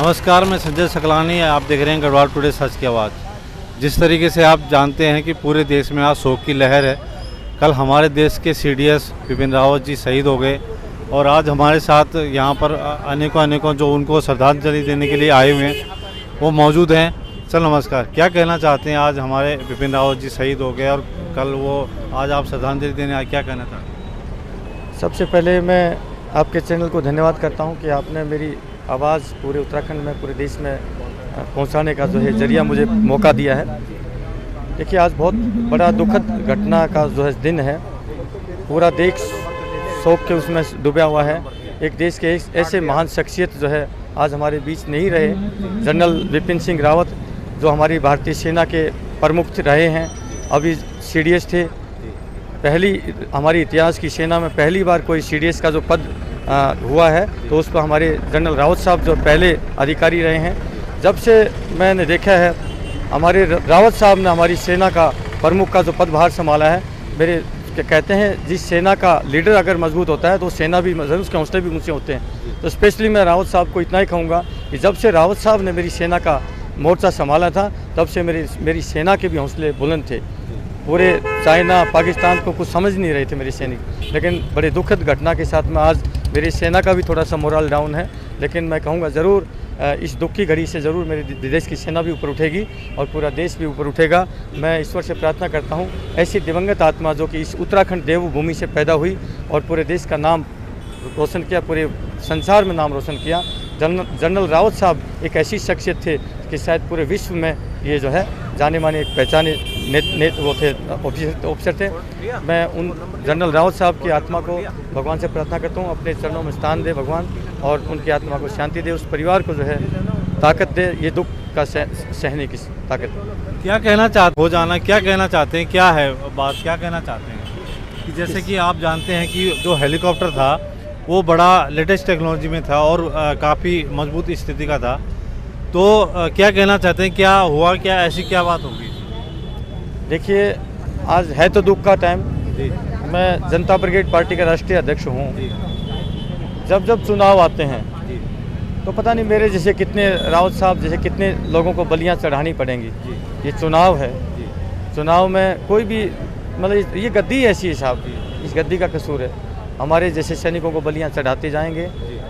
नमस्कार, मैं संजय सकलानी। आप देख रहे हैं गढ़वाल टुडे सच की आवाज़। जिस तरीके से आप जानते हैं कि पूरे देश में आज शोक की लहर है। कल हमारे देश के सीडीएस बिपिन रावत जी शहीद हो गए और आज हमारे साथ यहाँ पर अनेकों जो उनको श्रद्धांजलि देने के लिए आए हुए हैं वो मौजूद हैं। सर नमस्कार, क्या कहना चाहते हैं? आज हमारे बिपिन रावत जी शहीद हो गए और कल वो आज आप श्रद्धांजलि देने आए, क्या कहना चाहते हैं? सबसे पहले मैं आपके चैनल को धन्यवाद करता हूं कि आपने मेरी आवाज़ पूरे उत्तराखंड में, पूरे देश में पहुंचाने का जो है जरिया मुझे मौका दिया है। देखिए, आज बहुत बड़ा दुखद घटना का जो है दिन है। पूरा देश शोक के उसमें डूबा हुआ है। एक देश के ऐसे महान शख्सियत जो है आज हमारे बीच नहीं रहे। जनरल बिपिन सिंह रावत जो हमारी भारतीय सेना के प्रमुख रहे हैं, अभी सीडीएस थे। पहली हमारी इतिहास की सेना में पहली बार कोई सीडीएस का जो पद हुआ है तो उस पर हमारे जनरल रावत साहब जो पहले अधिकारी रहे हैं। जब से मैंने देखा है हमारे रावत साहब ने हमारी सेना का प्रमुख का जो पदभार संभाला है, मेरे कहते हैं जिस सेना का लीडर अगर मजबूत होता है तो सेना भी मजबूत, उसके हौसले भी ऊँचे होते हैं। तो स्पेशली मैं रावत साहब को इतना ही कहूँगा कि जब से रावत साहब ने मेरी सेना का मोर्चा संभाला था तब से मेरी सेना के भी हौसले बुलंद थे। पूरे चाइना पाकिस्तान को कुछ समझ नहीं रहे थे मेरे सैनिक, लेकिन बड़े दुखद घटना के साथ में आज मेरी सेना का भी थोड़ा सा मोरल डाउन है। लेकिन मैं कहूँगा ज़रूर इस दुख की घड़ी से ज़रूर मेरे देश की सेना भी ऊपर उठेगी और पूरा देश भी ऊपर उठेगा। मैं ईश्वर से प्रार्थना करता हूँ ऐसी दिवंगत आत्मा जो कि इस उत्तराखंड देवभूमि से पैदा हुई और पूरे देश का नाम रोशन किया, पूरे संसार में नाम रोशन किया। जनरल रावत साहब एक ऐसी शख्सियत थे कि शायद पूरे विश्व में ये जो है जाने माने एक पहचाने वो थे, ऑफिसर थे। मैं उन जनरल रावत साहब की आत्मा को भगवान से प्रार्थना करता हूँ अपने चरणों में स्थान दे भगवान, और उनकी आत्मा को शांति दे, उस परिवार को जो है ताकत दे, ये दुख का सहने की ताकत। क्या कहना चाहते हो जाना, क्या कहना चाहते हैं, क्या है बात, क्या कहना चाहते हैं? कि जैसे कि आप जानते हैं कि जो हेलीकॉप्टर था वो बड़ा लेटेस्ट टेक्नोलॉजी में था और काफ़ी मजबूत स्थिति का था, तो क्या कहना चाहते हैं, क्या हुआ, क्या ऐसी क्या बात होगी? देखिए, आज है तो दुख का टाइम। मैं जनता ब्रिगेड पार्टी का राष्ट्रीय अध्यक्ष हूँ। जब चुनाव आते हैं तो पता नहीं मेरे जैसे कितने रावत साहब जैसे कितने लोगों को बलियाँ चढ़ानी पड़ेंगी। ये चुनाव है, चुनाव में कोई भी मतलब ये गद्दी ऐसी है साहब, इस गद्दी का कसूर है। हमारे जैसे सैनिकों को बलियाँ चढ़ाते जाएंगे,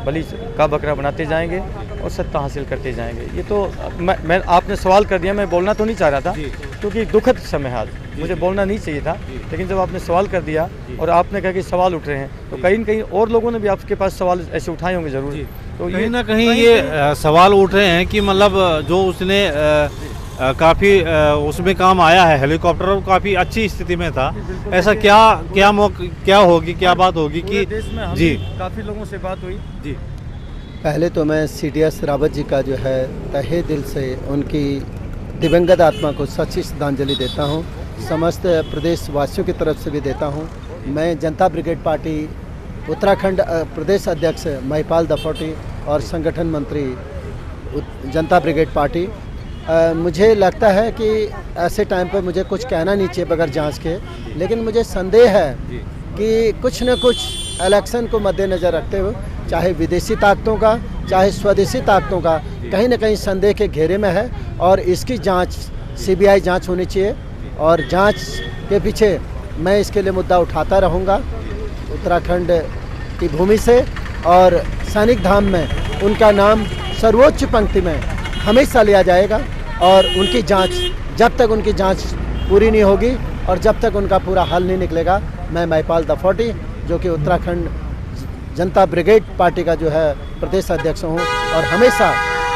बलि का बकरा बनाते जाएंगे और सत्ता हासिल करते जाएंगे। ये तो मैं आपने सवाल कर दिया, मैं बोलना तो नहीं चाह रहा था क्योंकि दुखद समय है आज, मुझे बोलना नहीं चाहिए था। लेकिन जब आपने सवाल कर दिया और आपने कहा कि सवाल उठ रहे हैं तो कहीं न कहीं और लोगों ने भी आपके पास सवाल ऐसे उठाए होंगे ज़रूर। तो कहीं ना कहीं ये सवाल उठ रहे हैं कि मतलब जो उसने काफ़ी उसमें काम आया है हेलीकॉप्टर और काफ़ी अच्छी स्थिति में था, ऐसा क्या होगी, क्या बात होगी कि जी काफ़ी लोगों से बात हुई जी। पहले तो मैं सीडीएस रावत जी का जो है तहे दिल से उनकी दिवंगत आत्मा को सच्ची श्रद्धांजलि देता हूं। समस्त प्रदेश वासियों की तरफ से भी देता हूं। मैं जनता ब्रिगेड पार्टी उत्तराखंड प्रदेश अध्यक्ष महिपाल दफोटी और संगठन मंत्री जनता ब्रिगेड पार्टी। मुझे लगता है कि ऐसे टाइम पर मुझे कुछ कहना नहीं चाहिए बगैर जांच के, लेकिन मुझे संदेह है कि कुछ न कुछ इलेक्शन को मद्देनज़र रखते हुए चाहे विदेशी ताकतों का चाहे स्वदेशी ताकतों का कहीं न कहीं संदेह के घेरे में है और इसकी जांच सीबीआई जांच होनी चाहिए। और जांच के पीछे मैं इसके लिए मुद्दा उठाता रहूँगा उत्तराखंड की भूमि से, और सैनिक धाम में उनका नाम सर्वोच्च पंक्ति में हमेशा लिया जाएगा। और उनकी जांच, जब तक उनकी जांच पूरी नहीं होगी और जब तक उनका पूरा हल नहीं निकलेगा, मैं महिपाल दफोटी जो कि उत्तराखंड जनता ब्रिगेड पार्टी का जो है प्रदेश अध्यक्ष हूँ और हमेशा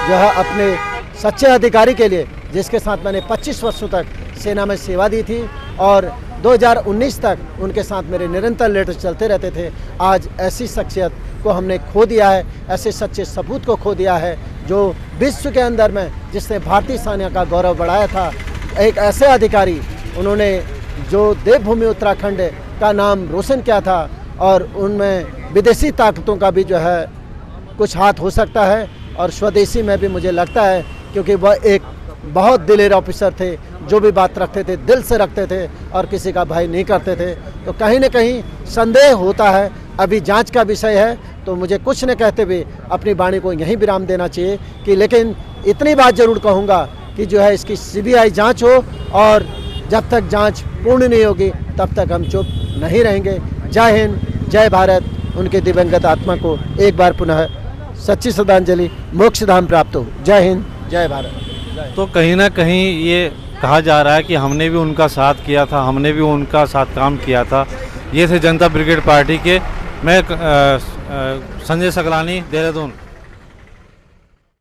जो है अपने सच्चे अधिकारी के लिए, जिसके साथ मैंने 25 वर्षों तक सेना में सेवा दी थी और 2019 तक उनके साथ मेरे निरंतर लेटर चलते रहते थे, आज ऐसी शख्सियत को हमने खो दिया है, ऐसे सच्चे सपूत को खो दिया है जो विश्व के अंदर में जिसने भारतीय सेना का गौरव बढ़ाया था। एक ऐसे अधिकारी उन्होंने जो देवभूमि उत्तराखंड का नाम रोशन किया था, और उनमें विदेशी ताकतों का भी जो है कुछ हाथ हो सकता है और स्वदेशी में भी मुझे लगता है, क्योंकि वह एक बहुत दिलेर ऑफिसर थे जो भी बात रखते थे दिल से रखते थे और किसी का भय नहीं करते थे। तो कहीं न कहीं संदेह होता है, अभी जांच का विषय है, तो मुझे कुछ न कहते हुए अपनी वाणी को यहीं विराम देना चाहिए कि लेकिन इतनी बात ज़रूर कहूँगा कि जो है इसकी CBI जांच हो और जब तक जांच पूर्ण नहीं होगी तब तक हम चुप नहीं रहेंगे। जय हिंद, जय भारत। उनके दिवंगत आत्मा को एक बार पुनः सच्ची श्रद्धांजलि, मोक्ष धाम प्राप्त हो। जय हिंद, जय भारत। तो कहीं ना कहीं ये कहा जा रहा है कि हमने भी उनका साथ किया था, हमने भी उनका साथ काम किया था। ये थे जनता ब्रिगेड पार्टी के, मैं संजय सकलानी, देहरादून।